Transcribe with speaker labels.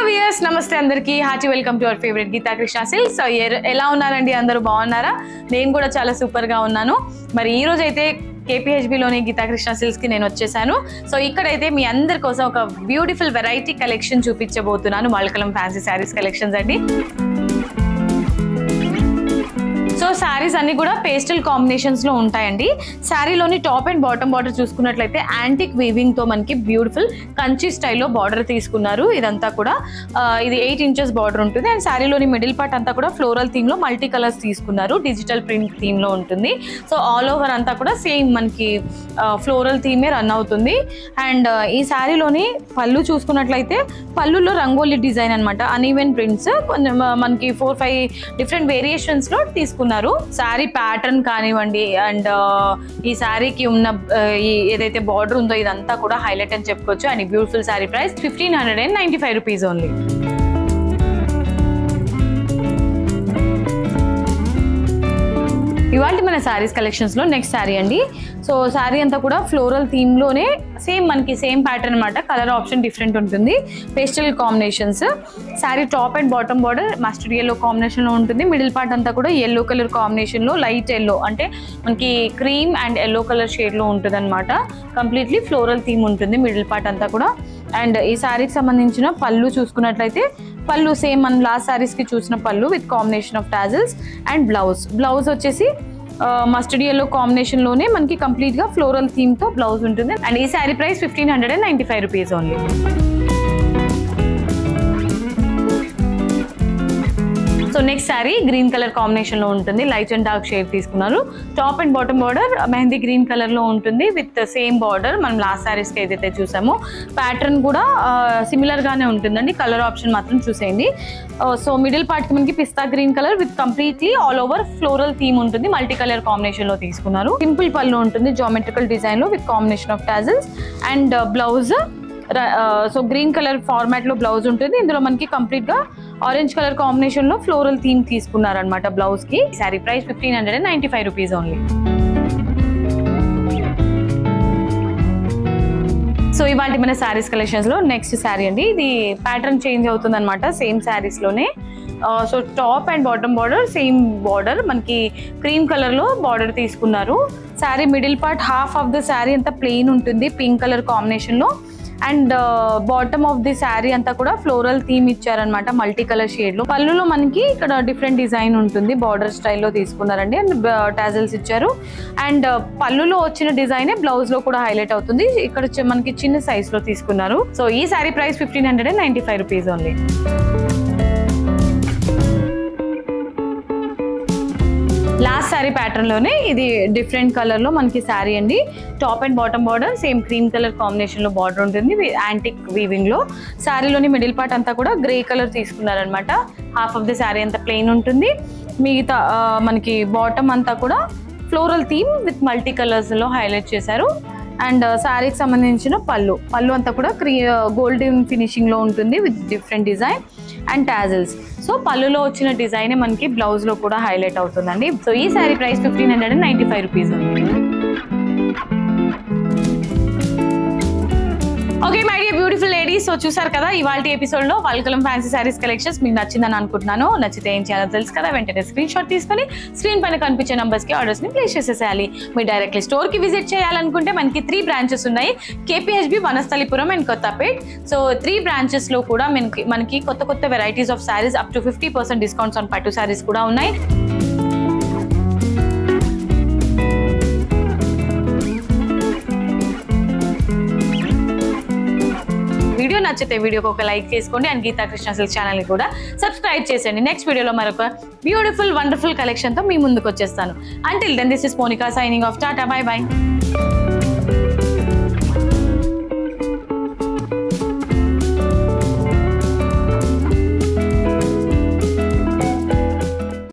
Speaker 1: viewers, namaste andarki. Hearty welcome to our favorite Geeta Krishna Silks. So ela unnarandi andaru bagunnara? Nenu kuda chaala super ga unnanu. Mari ee roju aithe KPHB లోని Gita Krishna silks కి నేను వచ్చేసాను. So ఇక్కడైతే మీ అందరి కోసం ఒక beautiful variety collection చూపించబోతున్నాను. మల్కలం fancy saris collections అండి. సో సారీస్ అన్ని కూడా పేస్టల్ కాంబినేషన్స్ లో ఉంటాయండి. శారీలోని టాప్ అండ్ బాటమ్ బార్డర్ చూసుకున్నట్లయితే యాంటిక్ వీవింగ్ తో మనకి బ్యూటిఫుల్ కంచి స్టైల్లో బార్డర్ తీసుకున్నారు. ఇదంతా కూడా ఇది 8 inches బార్డర్ ఉంటుంది. అండ్ శారీలోని మిడిల్ పార్ట్ అంతా కూడా ఫ్లోరల్ థీమ్ లో మల్టీ కలర్స్ తీసుకున్నారు. డిజిటల్ ప్రింట్ థీమ్ లో ఉంటుంది. సో ఆల్ ఓవర్ అంతా కూడా సేమ్ మనకి ఫ్లోరల్ థీమే రన్ అవుతుంది. అండ్ ఈ శారీలోని పళ్ళు చూసుకున్నట్లయితే పళ్ళులో రంగోలీ డిజైన్ అనమాట. అన్ఈవెన్ ప్రింట్స్ మనకి 4-5 డిఫరెంట్ వేరియేషన్స్ లో తీసుకున్నారు. శారీ ప్యాటర్న్ కానివ్వండి అండ్ ఈ శారీకి ఉన్న ఏదైతే బార్డర్ ఉందో ఇదంతా కూడా హైలైట్ అని చెప్పుకోవచ్చు. And beautiful sari price 1595 rupees only. ఇవాళ మన శారీస్ కలెక్షన్స్ లో నెక్స్ట్ శారీ అండి. సో శారీ అంతా కూడా ఫ్లోరల్ థీమ్ లోనే సేమ్ మనకి సేమ్ ప్యాటర్న్ అనమాట. కలర్ ఆప్షన్ డిఫరెంట్ ఉంటుంది. Pastel combinations. Sari top and bottom border mustard yellow combination లో ఉంటుంది. మిడిల్ పార్ట్ అంతా కూడా ఎల్లో కలర్ కాంబినేషన్ లో లైట్ ఎల్లో అంటే మనకి cream and yellow colour shade లో ఉంటుంది అనమాట. కంప్లీట్లీ ఫ్లోరల్ థీమ్ ఉంటుంది మిడిల్ పార్ట్ అంతా కూడా. అండ్ ఈ శారీకి సంబంధించిన పళ్ళు చూసుకున్నట్లయితే పళ్ళు సేమ్ మన లాస్ట్ శారీస్ కి చూసిన పళ్ళు with combination of tassels. And blouse వచ్చేసి మస్టర్డ్ ఎల్లో కాంబినేషన్ లోనే మనకి కంప్లీట్ గా ఫ్లోరల్ థీమ్ తో బ్లౌజ్ ఉంటుంది. అండ్ ఈ sari price 1595 rupees only. So next sari green colour combination లో ఉంటుంది. లైట్ అండ్ డార్క్ షేడ్ తీసుకున్నారు. Top and bottom border mehndi green colour లో ఉంటుంది విత్ సేమ్ బార్డర్ మనం లాస్ట్ శారీస్ కి ఏదైతే చూసామో. ప్యాటర్న్ కూడా సిమిలర్ గానే ఉంటుందండి. కలర్ ఆప్షన్ మాత్రం చూసేయండి. సో మిడిల్ పార్ట్ కి మనకి pista green colour with completely all over floral theme ఉంటుంది. మల్టీ కలర్ కాంబినేషన్ లో తీసుకున్నారు. సింపుల్ పళ్ళు ఉంటుంది జామెట్రికల్ డిజైన్ లో with combination of tassels. And blouse so green colour format లో బ్లౌజ్ ఉంటుంది. ఇందులో మనకి కంప్లీట్ గా ఆరెంజ్ కలర్ కాంబినేషన్ లో ఫ్లోరల్ థీమ్ తీసుకున్నారనమాట బ్లౌజ్ కి. Sari price 1595 rupees only. So ఇవాళ మన శారీస్ కలెక్షన్స్ లో నెక్స్ట్ శారీ అండి. ఇది ప్యాటర్న్ చేంజ్ అవుతుంది అనమాట సేమ్ శారీస్ లోనే. So top and bottom border same border మనకి క్రీమ్ కలర్ లో బార్డర్ తీసుకున్నారు. Sari middle part half of the sari అంతా ప్లెయిన్ ఉంటుంది పింక్ కలర్ కాంబినేషన్ లో. And bottom of the sari అంతా కూడా ఫ్లోరల్ థీమ్ ఇచ్చారనమాట మల్టీ కలర్ షేడ్ లో. పళ్ళులో మనకి ఇక్కడ డిఫరెంట్ డిజైన్ ఉంటుంది. బార్డర్ స్టైల్లో తీసుకున్నారండి. అండ్ టాజిల్స్ ఇచ్చారు. అండ్ పళ్ళులో వచ్చిన డిజైన్ బ్లౌజ్ లో కూడా హైలైట్ అవుతుంది. ఇక్కడ మనకి చిన్న సైజ్ లో తీసుకున్నారు. సో ఈ sari price 1595 rupees only. Last sari pattern లోనే ఇది డిఫరెంట్ కలర్ లో మనకి శారీ అండి. Top and bottom border same cream colour combination లో బార్డర్ ఉంటుంది యాంటిక్ వీవింగ్ లో. శారీలోని మిడిల్ పార్ట్ అంతా కూడా గ్రే కలర్ తీసుకున్నారనమాట. హాఫ్ ఆఫ్ ద శారీ అంతా ప్లెయిన్ ఉంటుంది. మిగతా మనకి బాటమ్ అంతా కూడా floral theme with multi colours లో హైలైట్ చేశారు. అండ్ శారీకి సంబంధించిన పళ్ళు అంతా కూడా గోల్డెన్ ఫినిషింగ్ లో ఉంటుంది with different design and tassels. So పళ్ళులో వచ్చిన డిజైన్ మనకి బ్లౌజ్ లో కూడా హైలైట్ అవుతుందండి. సో ఈ శారీ ప్రైస్ 1595 రూపీస్ ఉంది. Okay my dear beautiful ladies, so చూసారు కదా ఇవాళ ఎపిసోడ్ లో మల్కలం ఫ్యాన్సీ శారీస్ కలెక్షన్స్ మీకు నచ్చిందని అనుకుంటున్నాను. నచ్చితే ఏం చేయాలో తెలుసు కదా, వెంటనే స్క్రీన్ షాట్ తీసుకొని స్క్రీన్ పైన కనిపించే నంబర్స్ కి ఆర్డర్స్ ని ప్లేస్ చేసేసేయాలి. మీరు డైరెక్ట్లీ స్టోర్ కి విజిట్ చేయాలనుకుంటే మనకి 3 బ్రాంచెస్ ఉన్నాయి. KPHB, Vanasthalipuram and Kothapet. So 3 branches లో కూడా మనకి కొత్త varieties of saris up to 50% discounts on పట్టు శారీస్ కూడా ఉన్నాయి. వీడియో నచ్చితే వీడియోకి ఒక లైక్ చేసుకోండి. And Geetha Krishna silks channel ని కూడా సబ్స్క్రైబ్ చేసేయండి. నెక్స్ట్ వీడియోలో మరొక బ్యూటిఫుల్ వండర్ఫుల్ కలెక్షన్ తో మీ ముందుకు వచ్చేస్తాను. Until then this is Monica signing off. Tata, bye by.